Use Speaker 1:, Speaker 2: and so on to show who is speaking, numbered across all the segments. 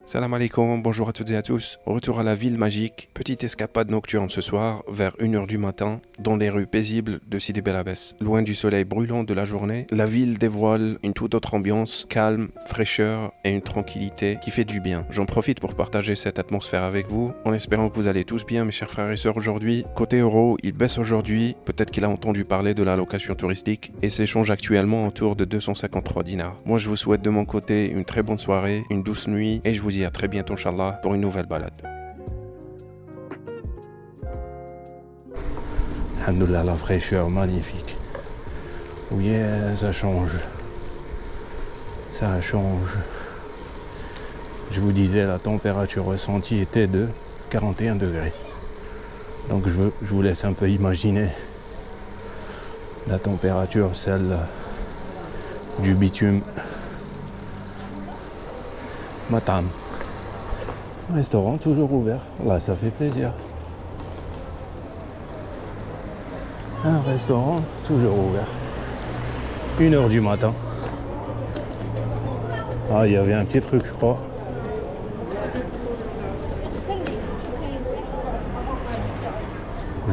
Speaker 1: Salam alaikum, bonjour à toutes et à tous. Retour à la ville magique, petite escapade nocturne ce soir, vers 1h du matin, dans les rues paisibles de Sidi Bel Abbès. Loin du soleil brûlant de la journée, la ville dévoile une toute autre ambiance, calme, fraîcheur et une tranquillité qui fait du bien. J'en profite pour partager cette atmosphère avec vous, en espérant que vous allez tous bien mes chers frères et sœurs aujourd'hui. Côté euro, il baisse aujourd'hui, peut-être qu'il a entendu parler de la location touristique et s'échange actuellement autour de 253 dinars. Moi je vous souhaite de mon côté une très bonne soirée, une douce nuit et je vous dis à très bientôt, Inch'Allah, pour une nouvelle balade.
Speaker 2: Alhamdoulilah, la fraîcheur magnifique. Oui, ça change. Ça change. Je vous disais, la température ressentie était de 41 degrés. Donc je vous laisse un peu imaginer la température, celle du bitume. Matam. Restaurant toujours ouvert, là ça fait plaisir. Un restaurant toujours ouvert. 1h du matin. Ah, il y avait un petit truc je crois.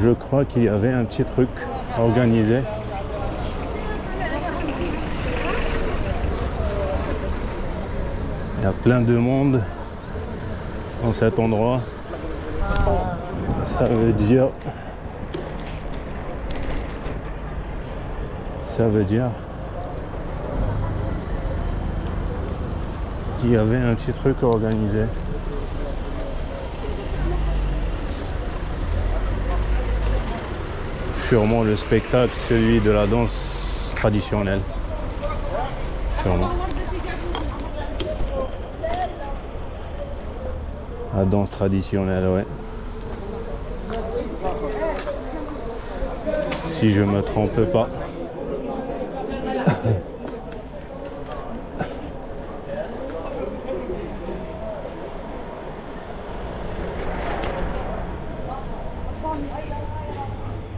Speaker 2: Je crois qu'il y avait un petit truc organisé. Il y a plein de monde dans cet endroit. Ça veut dire qu'il y avait un petit truc organisé. Sûrement le spectacle, celui de la danse traditionnelle. Sûrement. La danse traditionnelle, ouais. Si je me trompe pas.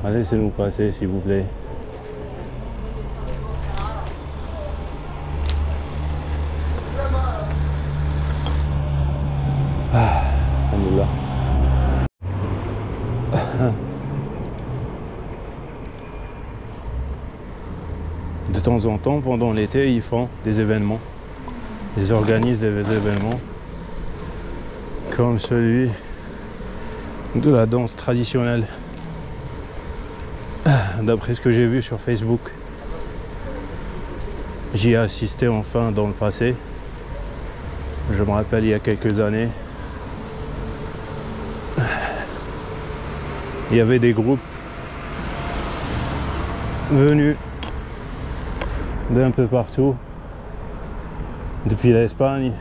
Speaker 2: Laissez-nous passer, s'il vous plaît. Alhamdoulilah. De temps en temps, pendant l'été, ils font des événements. Ils organisent des événements comme celui de la danse traditionnelle. D'après ce que j'ai vu sur Facebook, j'y ai assisté enfin dans le passé. Je me rappelle il y a quelques années. Il y avait des groupes venus d'un peu partout, depuis l'Espagne,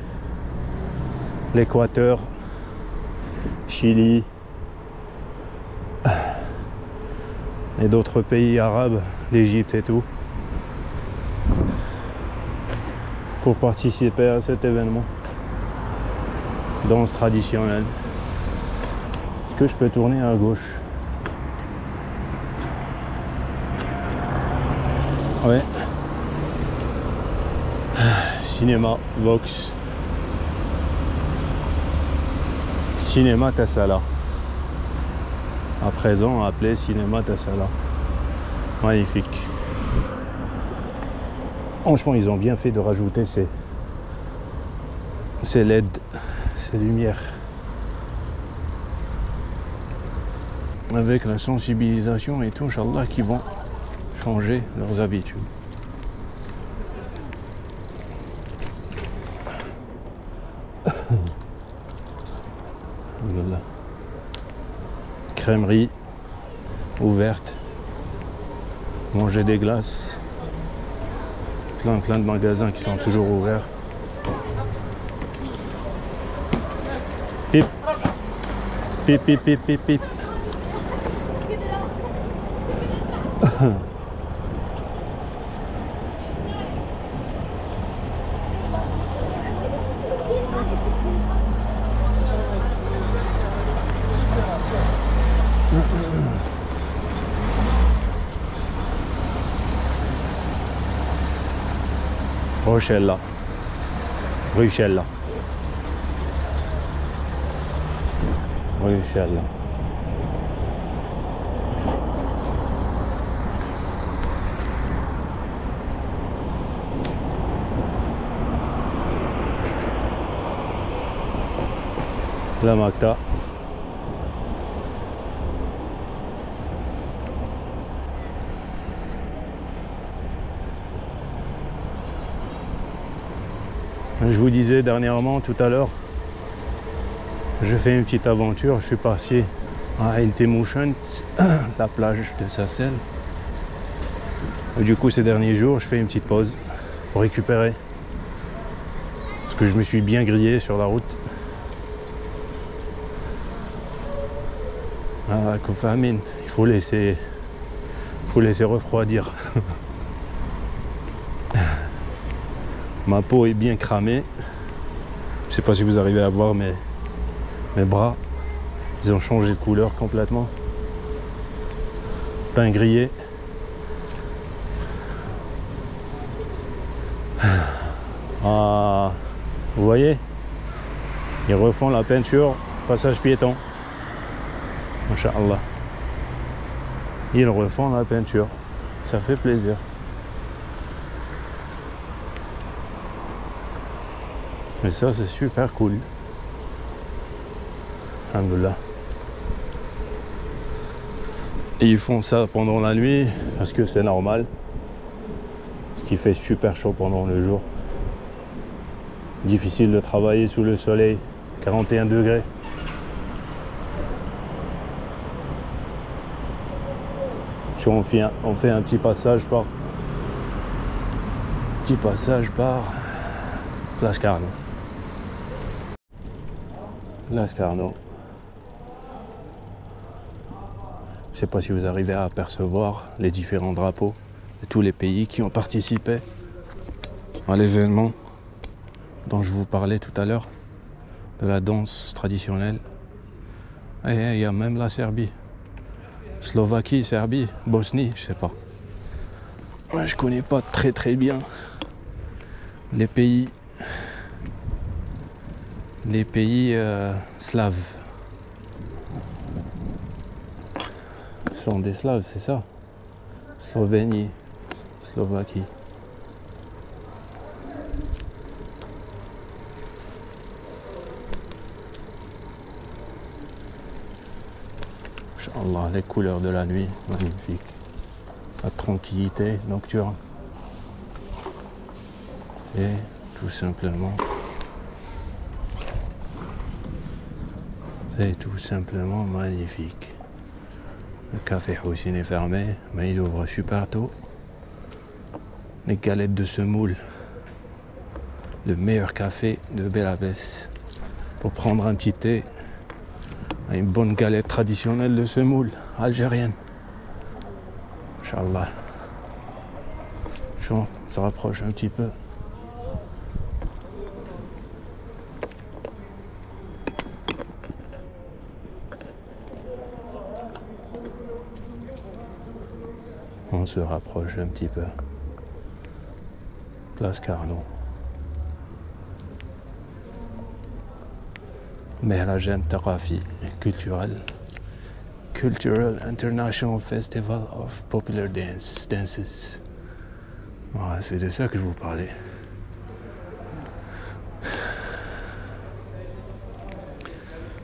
Speaker 2: l'Équateur, Chili et d'autres pays arabes, l'Égypte et tout, pour participer à cet événement. Danse traditionnelle. Est-ce que je peux tourner à gauche? Ouais. Cinéma Vox. Cinéma Tassala. À présent appelé Cinéma Tassala. Magnifique. Franchement, ils ont bien fait de rajouter ces LED, ces lumières. Avec la sensibilisation et tout, Inch'Allah, qui vont changer leurs habitudes. Voilà. Crèmerie ouverte, manger des glaces, plein de magasins qui sont toujours ouverts. Pip, pip, pip, pip, pip, pip. Rochella. Bruxelles là. Bruxelles là. La Macta. Je vous disais dernièrement, tout à l'heure, je fais une petite aventure. Je suis parti à Intimushent, la plage de Sassel. Du coup, ces derniers jours, je fais une petite pause pour récupérer. Parce que je me suis bien grillé sur la route. Ah, Kofamine, il faut laisser refroidir. Ma peau est bien cramée. Je sais pas si vous arrivez à voir mes bras. Ils ont changé de couleur complètement. Pain grillé. Ah, vous voyez? Ils refont la peinture, passage piéton. Inch'Allah. Ils refont la peinture. Ça fait plaisir. Mais ça, c'est super cool. Alhamdoulilah. Et ils font ça pendant la nuit parce que c'est normal. Parce qu'il fait super chaud pendant le jour. Difficile de travailler sous le soleil. 41 degrés. On fait un petit passage par Place Carnot. Place Carnot. Je ne sais pas si vous arrivez à apercevoir les différents drapeaux de tous les pays qui ont participé à l'événement dont je vous parlais tout à l'heure, de la danse traditionnelle. Et il y a même la Serbie. Slovaquie, Serbie, Bosnie, je sais pas. Ouais, je connais pas très bien les pays slaves. Ce sont des Slaves, c'est ça? Slovénie, Slovaquie. Inch'Allah, les couleurs de la nuit, magnifique. La tranquillité nocturne. Et tout simplement, c'est tout simplement magnifique. Le café Houssine est fermé, mais il ouvre super tôt. Les galettes de semoule. Le meilleur café de Belabès. Pour prendre un petit thé. Une bonne galette traditionnelle de semoule algérienne. Inch'Allah. On se rapproche un petit peu. On se rapproche un petit peu. Place Carnot. Mehrajem Thaqafi cultural International Festival of Popular Dances. Voilà, c'est de ça que je vous parlais.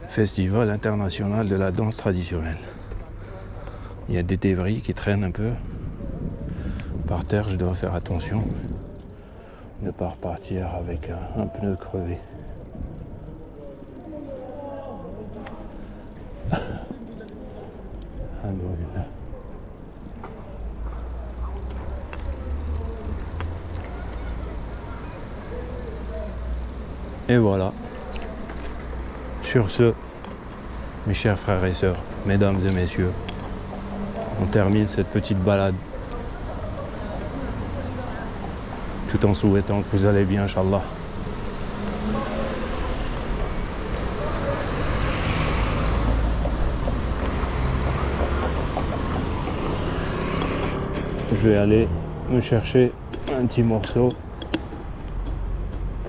Speaker 2: Festival international de la danse traditionnelle. Il y a des débris qui traînent un peu. Par terre, je dois faire attention. Ne pas repartir avec un pneu crevé. Et voilà. Sur ce, mes chers frères et sœurs, mesdames et messieurs, on termine cette petite balade. Tout en souhaitant que vous allez bien, Inch'Allah. Je vais aller me chercher un petit morceau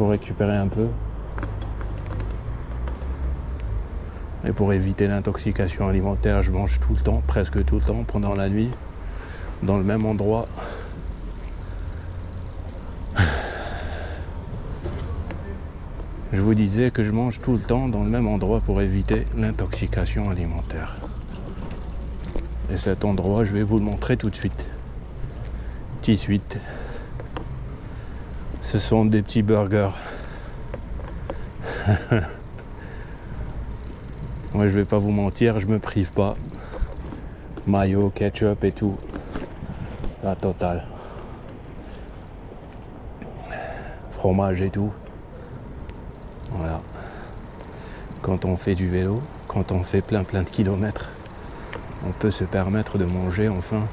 Speaker 2: pour récupérer un peu. Et pour éviter l'intoxication alimentaire, je mange tout le temps, presque tout le temps, pendant la nuit, dans le même endroit. Je vous disais que je mange tout le temps dans le même endroit pour éviter l'intoxication alimentaire. Et cet endroit, je vais vous le montrer tout de suite. Tout de suite. Ce sont des petits burgers. Moi, je vais pas vous mentir, je me prive pas. Mayo, ketchup et tout. La totale. Fromage et tout. Voilà. Quand on fait du vélo, quand on fait plein de kilomètres, on peut se permettre de manger enfin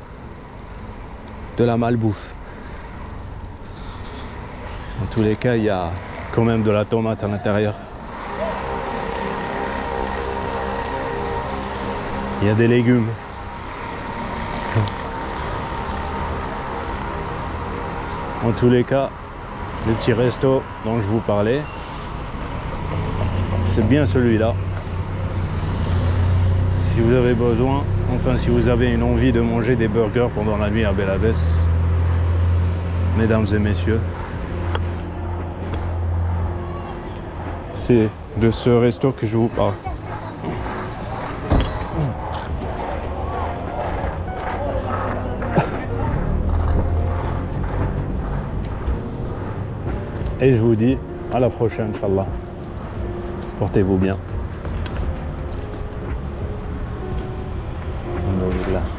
Speaker 2: de la malbouffe. En tous les cas, il y a quand même de la tomate à l'intérieur. Il y a des légumes. En tous les cas, le petit resto dont je vous parlais, c'est bien celui-là. Si vous avez besoin, enfin si vous avez une envie de manger des burgers pendant la nuit à Belabès, mesdames et messieurs, c'est de ce resto que je vous parle. Et je vous dis à la prochaine, Inch'Allah. Portez-vous bien. Alhamdulillah.